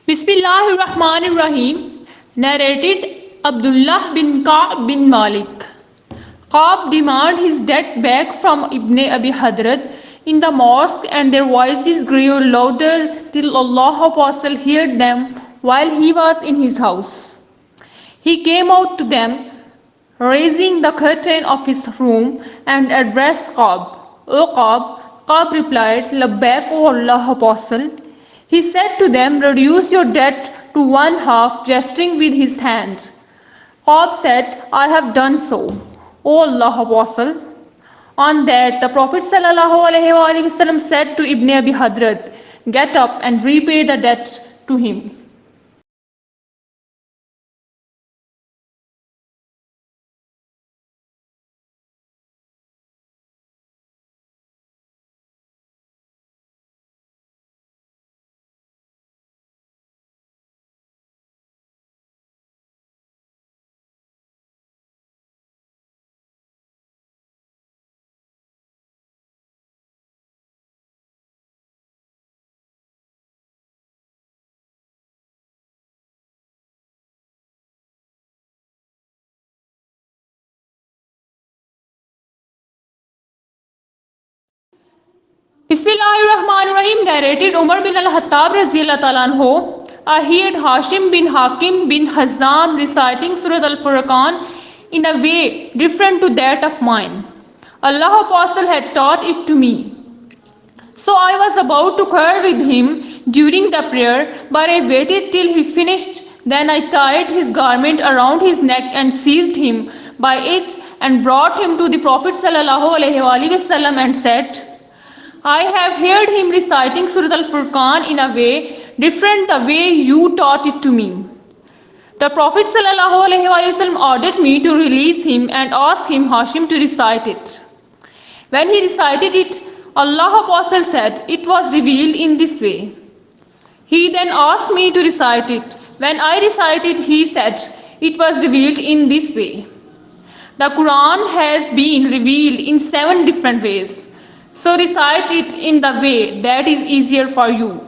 Bismillahir Rahmanir Rahim, narrated Abdullah bin Ka'b bin Malik. Ka'b demanded his debt back from Ibn Abi Hadrat in the mosque, and their voices grew louder till Allah Apostle heard them while he was in his house. He came out to them, raising the curtain of his room, and addressed Ka'b. O Ka'b, Ka'b replied, Labbaik, O Allah Apostle. He said to them, Reduce your debt to one half, gesturing with his hand. Ka'b said, I have done so, O Allah Apostle. On that, the Prophet ﷺ said to Ibn Abi Hadrat, Get up and repay the debt to him. Bismillahirrahmanirrahim, narrated Umar bin al-Hattab Raziyallahu Ta'ala anhu. I heard Hashim bin Hakim bin Hazam reciting Surah Al-Furqan in a way different to that of mine. Allah Apostle had taught it to me. So I was about to quarrel with him during the prayer, but I waited till he finished. Then I tied his garment around his neck and seized him by it and brought him to the Prophet ﷺ and said, I have heard him reciting Surah Al-Furqan in a way different the way you taught it to me. The Prophet ﷺ ordered me to release him and ask him Hashim to recite it. When he recited it, Allah Apostle said, It was revealed in this way. He then asked me to recite it. When I recited, he said, It was revealed in this way. The Quran has been revealed in 7 different ways. So recite it in the way that is easier for you.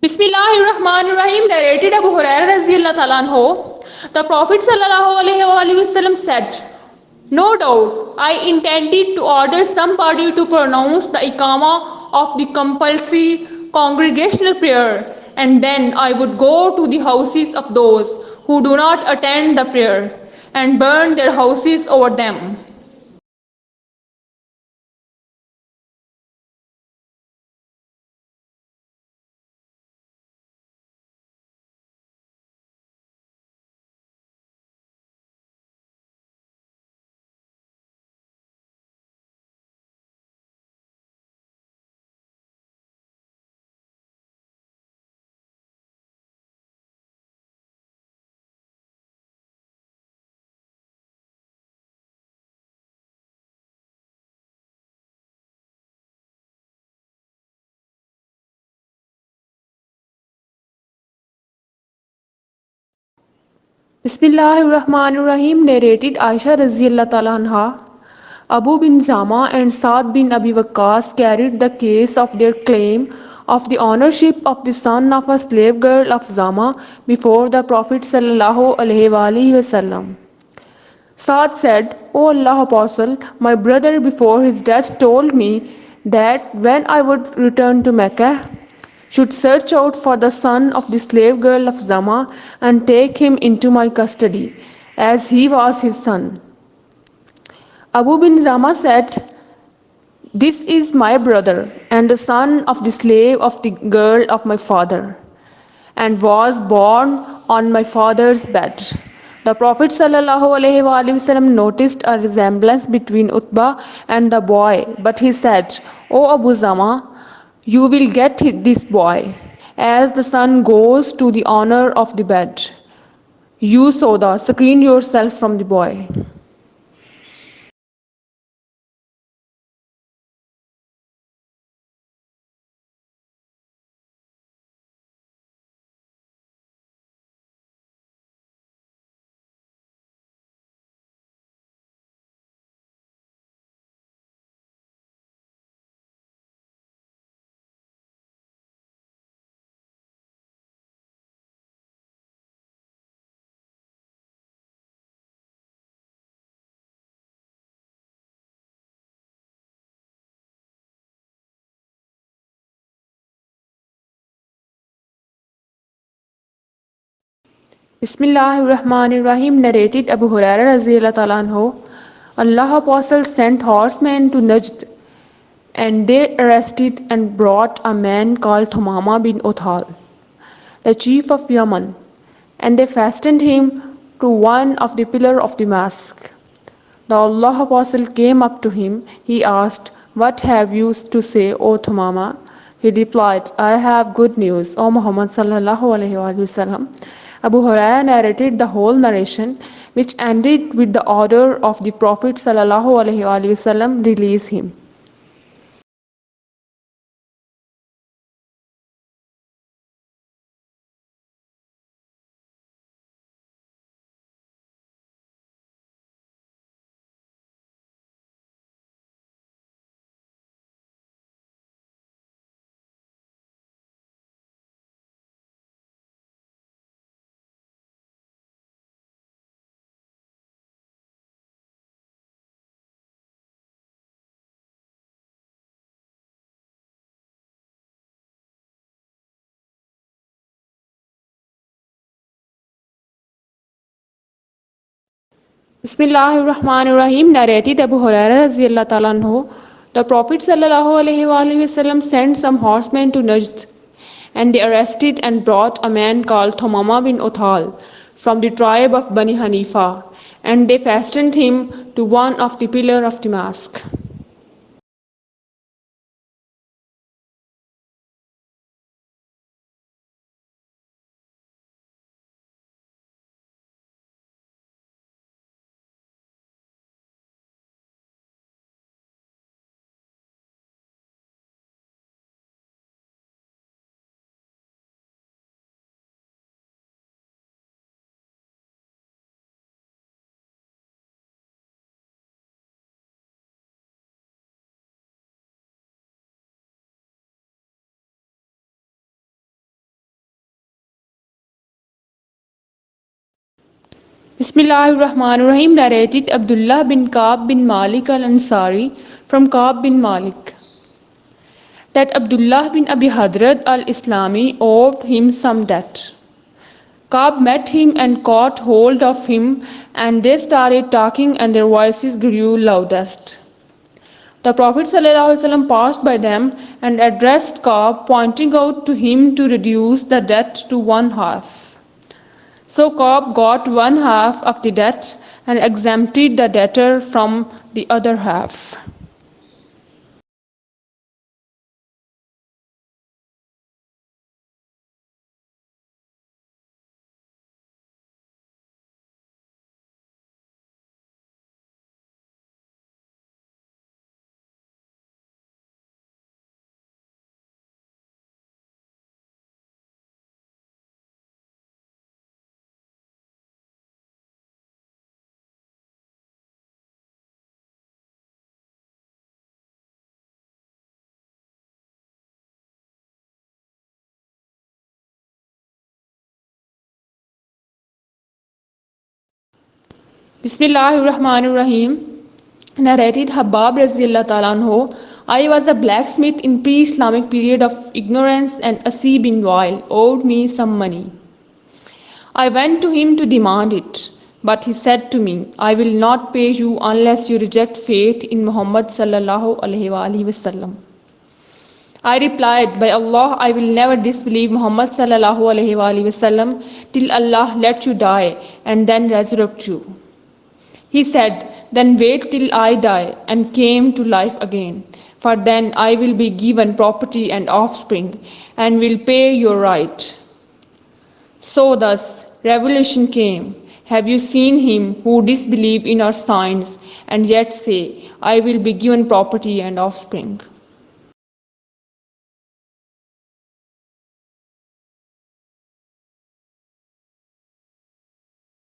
Bismillahirrahmanirrahim, narrated Abu Hurairah Raziyallahu Ta'ala anhu. The Prophet ﷺ said, No doubt, I intended to order somebody to pronounce the Iqamah of the compulsory congregational prayer, and then I would go to the houses of those who do not attend the prayer and burn their houses over them. Bismillahirrahmanirrahim, narrated Aisha Raziyallahu Ta'ala anha. Abu bin Zama and Saad bin Abi Waqqas carried the case of their claim of the ownership of the son of a slave girl of Zama before the Prophet sallallahu alaihi wasallam. Saad said, O Allah Apostle, my brother before his death told me that when I would return to Mecca, should search out for the son of the slave girl of Zama and take him into my custody, as he was his son. Abu bin Zama said, This is my brother and the son of the slave of the girl of my father, and was born on my father's bed. The Prophet ﷺ noticed a resemblance between Utbah and the boy, but he said, O Abu Zama, you will get this boy. As the son goes to the honor of the bed, you, Soda, screen yourself from the boy. Bismillahirrahmanirrahim, narrated Abu Hurairah Raziyallahu Ta'ala anhu. Allah Apostle sent horsemen to Najd, and they arrested and brought a man called Thumama bin Uthal, the chief of Yemen, and they fastened him to one of the pillars of the mosque. The Allah Apostle came up to him. He asked, What have you to say, O Thumama? He replied, I have good news, O Muhammad sallallahu alaihi wasallam. Abu Hurairah narrated the whole narration, which ended with the order of the Prophet sallallahu alaihi wasallam, release him. Bismillahirrahmanirrahim, narrated Abu Hurairah Raziyallahu Ta'ala anhu. The Prophet sallallahu alaihi wasallam sent some horsemen to Najd, and they arrested and brought a man called Thumama bin Uthal from the tribe of Bani Hanifa, and they fastened him to one of the pillars of the mosque. Bismillahirrahmanirrahim, narrated Abdullah bin Ka'b bin Malik al-Ansari from Ka'b bin Malik that Abdullah bin Abi Hadrat al-Islami owed him some debt. Ka'b met him and caught hold of him, and they started talking, and their voices grew loudest. The Prophet ﷺ passed by them and addressed Ka'b, pointing out to him to reduce the debt to one half. So Ka'b got one half of the debt and exempted the debtor from the other half. Bismillahirrahmanirrahim, narrated Habab Raziyallahu Ta'ala anhu. I was a blacksmith in pre-Islamic period of ignorance, and Asi bin Wa'il owed me some money. I went to him to demand it, but he said to me, I will not pay you unless you reject faith in Muhammad sallallahu alaihi wasallam. I replied, by Allah, I will never disbelieve Muhammad sallallahu alaihi wasallam till Allah let you die and then resurrect you. He said, then wait till I die and came to life again, for then I will be given property and offspring and will pay your right. So thus revelation came. Have you seen him who disbelieve in our signs and yet say, I will be given property and offspring?